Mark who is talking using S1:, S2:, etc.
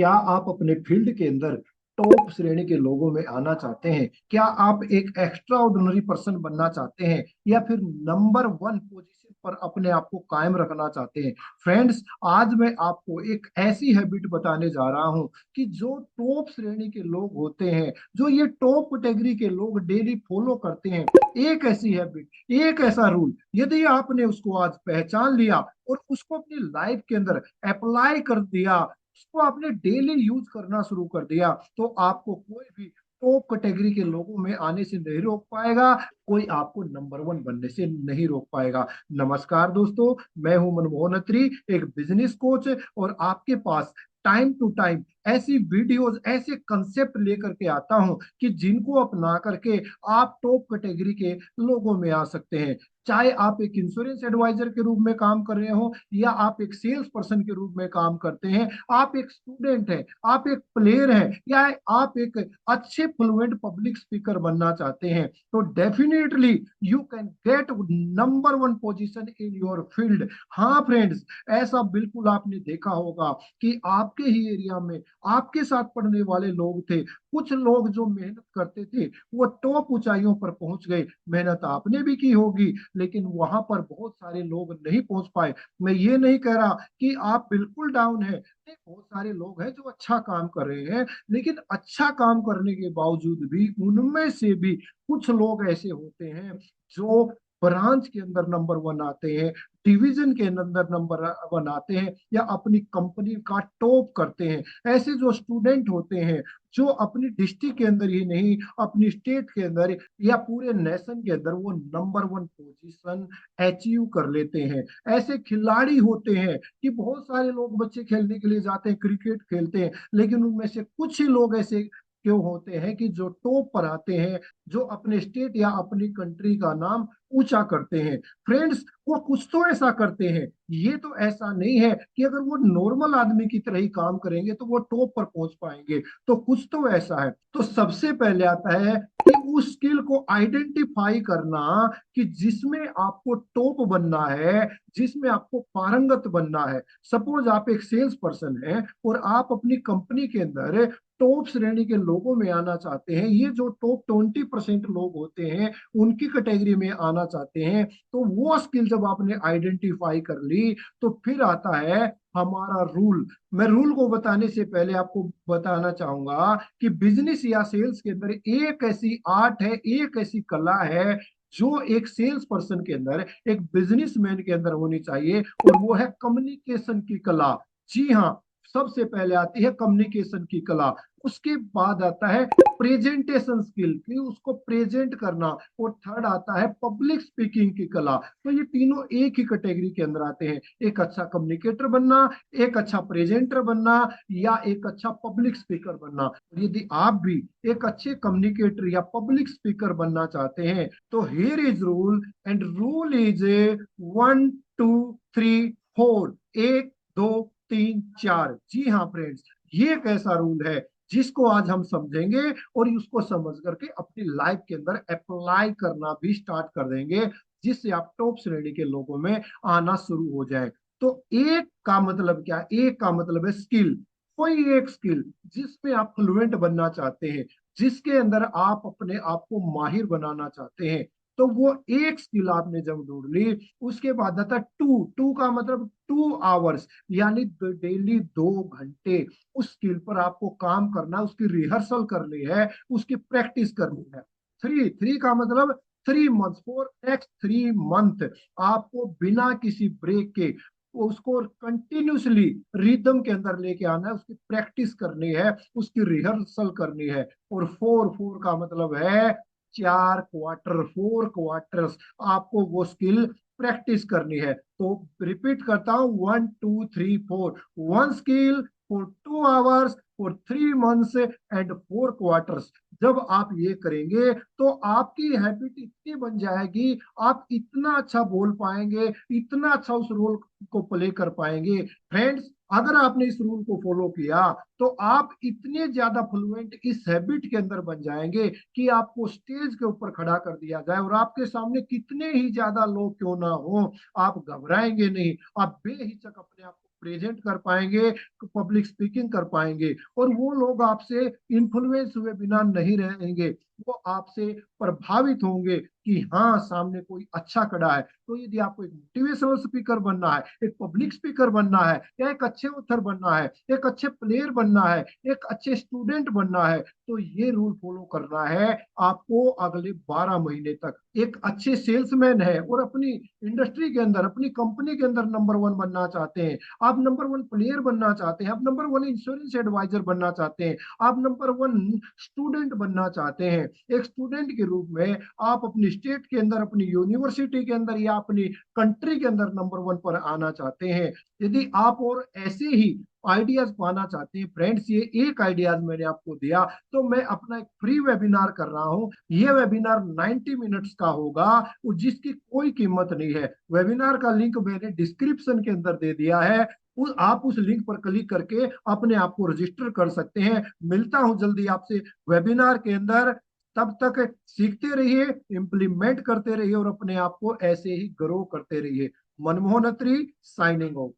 S1: क्या आप अपने फील्ड के अंदर टॉप श्रेणी के लोगों में आना चाहते हैं? क्या आप एक एक्स्ट्रा ऑर्डिनरी पर्सन बनना चाहते हैं, या फिर नंबर वन पोजीशन पर अपने आप को कायम रखना चाहते हैं? फ्रेंड्स, आज मैं आपको एक ऐसी हैबिट बताने जा रहा हूं कि जो टॉप श्रेणी के लोग होते हैं, जो ये टॉप कैटेगरी के लोग डेली फॉलो करते हैं। एक ऐसी हैबिट, एक ऐसा रूल, यदि आपने उसको आज पहचान लिया और उसको अपनी लाइफ के अंदर अप्लाई कर दिया, उसको आपने डेली यूज करना शुरू कर दिया, तो आपको कोई भी टॉप कैटेगरी के लोगों में आने से नहीं रोक पाएगा। कोई आपको नंबर वन बनने से नहीं रोक पाएगा। नमस्कार दोस्तों, मैं हूं मनमोहन अत्री, एक बिजनेस कोच, और आपके पास टाइम टू टाइम ऐसी वीडियोस, ऐसे कंसेप्ट लेकर के आता हूं कि जिनको अपना करके आप टॉप कैटेगरी के लोगों में आ सकते हैं। चाहे आप एक इंश्योरेंस एडवाइजर के रूप में काम कर रहे हो, या आप एक सेल्स पर्सन के रूप में काम करते हैं, आप एक स्टूडेंट हैं, आप एक प्लेयर हैं, या आप एक अच्छे फ्लुएंट पब्लिक स्पीकर बनना चाहते हैं, तो definitely you can get number one position in your field. हाँ फ्रेंड्स, ऐसा बिल्कुल आपने देखा होगा कि आपके ही एरिया में आपके साथ पढ़ने वाले लोग थे। कुछ लोग जो मेहनत करते थे वो टॉप ऊंचाइयों पर पहुंच गए। मेहनत आपने भी की होगी, लेकिन वहां पर बहुत सारे लोग नहीं पहुंच पाए। मैं ये नहीं कह रहा कि आप बिल्कुल डाउन है, नहीं, बहुत सारे लोग हैं जो अच्छा काम कर रहे हैं, लेकिन अच्छा काम करने के बावजूद भी उनमें से भी कुछ लोग ऐसे होते हैं जो ब्रांच के अंदर नंबर वन आते हैं, डिवीजन के अंदर नंबर वन आते हैं, या अपनी कंपनी का टॉप करते हैं। ऐसे जो स्टूडेंट होते हैं, जो अपनी डिस्ट्रिक्ट के अंदर ही नहीं, अपनी स्टेट के अंदर या पूरे नेशन के अंदर वो नंबर वन पोजीशन अचीव कर लेते हैं। ऐसे खिलाड़ी होते हैं कि बहुत सारे लोग, बच्चे खेलने के लिए जाते हैं, क्रिकेट खेलते हैं, लेकिन उनमें से कुछ ही लोग ऐसे क्यों होते हैं कि जो टॉप पर आते हैं, जो अपने स्टेट या अपनी कंट्री का नाम ऊंचा करते हैं। फ्रेंड्स, वो कुछ तो ऐसा करते हैं। ये तो ऐसा नहीं है कि अगर वो नॉर्मल आदमी की तरह ही काम करेंगे तो वो टॉप पर पहुंच पाएंगे, तो कुछ तो ऐसा है। तो सबसे पहले आता है कि उस स्किल को आइडेंटिफाई करना, कि जिसमें आपको टॉप बनना है, जिसमें आपको पारंगत बनना है। सपोज आप एक सेल्स पर्सन हैं और आप अपनी कंपनी के अंदर टॉप श्रेणी के लोगों में आना चाहते हैं, ये जो टॉप 20% लोग होते हैं उनकी कैटेगरी में आना चाहते हैं, तो वो स्किल जब आपने आइडेंटिफाई कर ली, तो फिर आता है हमारा रूल। मैं रूल को बताने से पहले आपको बताना चाहूंगा कि बिजनेस या सेल्स के अंदर एक ऐसी आर्ट है, एक ऐसी कला है जो एक सेल्स पर्सन के अंदर, एक बिजनेसमैन के अंदर होनी चाहिए, और वो है कम्युनिकेशन की कला। जी हाँ, सबसे पहले आती है कम्युनिकेशन की कला, उसके बाद आता है प्रेजेंटेशन स्किल, कि उसको प्रेजेंट करना, और थर्ड आता है पब्लिक स्पीकिंग की कला। तो ये तीनों एक ही कैटेगरी के अंदर आते हैं। एक अच्छा कम्युनिकेटर बनना, एक अच्छा प्रेजेंटर बनना, या एक अच्छा पब्लिक स्पीकर बनना। और यदि आप भी एक अच्छे कम्युनिकेटर या पब्लिक स्पीकर बनना चाहते हैं, तो here is rule, and rule is 1 2 3 4। एक, दो, तीन, चार। जी हाँ फ्रेंड्स, ये एक ऐसा रूल है जिसको आज हम समझेंगे, और उसको समझ करके अपनी लाइफ के अंदर अप्लाई करना भी स्टार्ट कर देंगे, जिससे आप टॉप श्रेणी के लोगों में आना शुरू हो जाए। तो एक का मतलब क्या? एक का मतलब है स्किल। कोई एक स्किल जिसमें आप फ्लुएंट बनना चाहते हैं, जिसके अंदर आप अपने आप को माहिर बनाना चाहते हैं, तो वो एक स्किल आपने जब ढूंढ ली, उसके बाद आता है टू। टू का मतलब 2 आवर्स, यानी डेली 2 घंटे उस स्किल पर आपको काम करना, उसकी रिहर्सल करनी है, उसकी प्रैक्टिस करनी है। थ्री, थ्री का मतलब 3 मंथ, फॉर नेक्स्ट 3 मंथ आपको बिना किसी ब्रेक के उसको कंटिन्यूसली रिदम के अंदर लेके आना है, उसकी प्रैक्टिस करनी है, उसकी रिहर्सल करनी है। और फोर, फोर का मतलब है 4 क्वार्टर, 4 क्वार्टर्स आपको वो स्किल प्रैक्टिस करनी है। तो रिपीट करता हूं, 1 2 3 4, one skill for 2 hours, for 3 months and 4 quarters. जब आप ये करेंगे तो आपकी हैबिट इतनी बन जाएगी, आप इतना अच्छा बोल पाएंगे, इतना अच्छा उस रोल को प्ले कर पाएंगे। फ्रेंड्स, अगर आपने इस रूल को फॉलो किया, तो आप इतने ज्यादा फ्लुएंट इस हैबिट के अंदर बन जाएंगे कि आपको स्टेज के ऊपर खड़ा कर दिया जाए, और आपके सामने कितने ही ज्यादा लोग क्यों ना हो, आप घबराएंगे नहीं, आप बेहिचक अपने आप प्रेजेंट कर पाएंगे, पब्लिक स्पीकिंग कर पाएंगे, और वो लोग आपसे इन्फ्लुएंस हुए बिना नहीं रहेंगे, वो आपसे प्रभावित होंगे कि हाँ सामने कोई अच्छा खड़ा है। तो यदि आपको एक मोटिवेशनल स्पीकर बनना है, एक पब्लिक स्पीकर बनना है, या एक अच्छे ऑथर बनना है, एक अच्छे प्लेयर बनना है, एक अच्छे स्टूडेंट बनना है, तो ये रूल फॉलो करना है आपको अगले 12 महीने तक। एक अच्छे सेल्समैन है और अपनी इंडस्ट्री के अंदर, अपनी कंपनी के अंदर नंबर वन बनना चाहते हैं, आप नंबर वन प्लेयर बनना चाहते हैं, आप नंबर वन इंश्योरेंस एडवाइजर बनना चाहते हैं, आप नंबर वन स्टूडेंट बनना चाहते हैं, एक स्टूडेंट के रूप में आप अपनी स्टेट के अंदर, अपनी यूनिवर्सिटी के अंदर, या अपनी कंट्री के अंदर नंबर वन पर आना चाहते हैं, यदि आप और ऐसे ही आइडियाज पाना चाहते हैं फ्रेंड्स, ये एक आइडियाज मैंने आपको दिया, तो मैं अपना एक फ्री वेबिनार कर रहा हूं। ये वेबिनार 90 मिनट्स का होगा, जिसकी कोई कीमत नहीं है। वेबिनार का लिंक मैंने डिस्क्रिप्शन के अंदर दे दिया है, आप उस लिंक पर क्लिक करके अपने आप को रजिस्टर कर सकते हैं। मिलता हूं जल्दी आपसे वेबिनार के अंदर। तब तक सीखते रहिए, इंप्लीमेंट करते रहिए, और अपने आप को ऐसे ही ग्रो करते रहिए। मनमोहन अत्री साइनिंग ऑफ।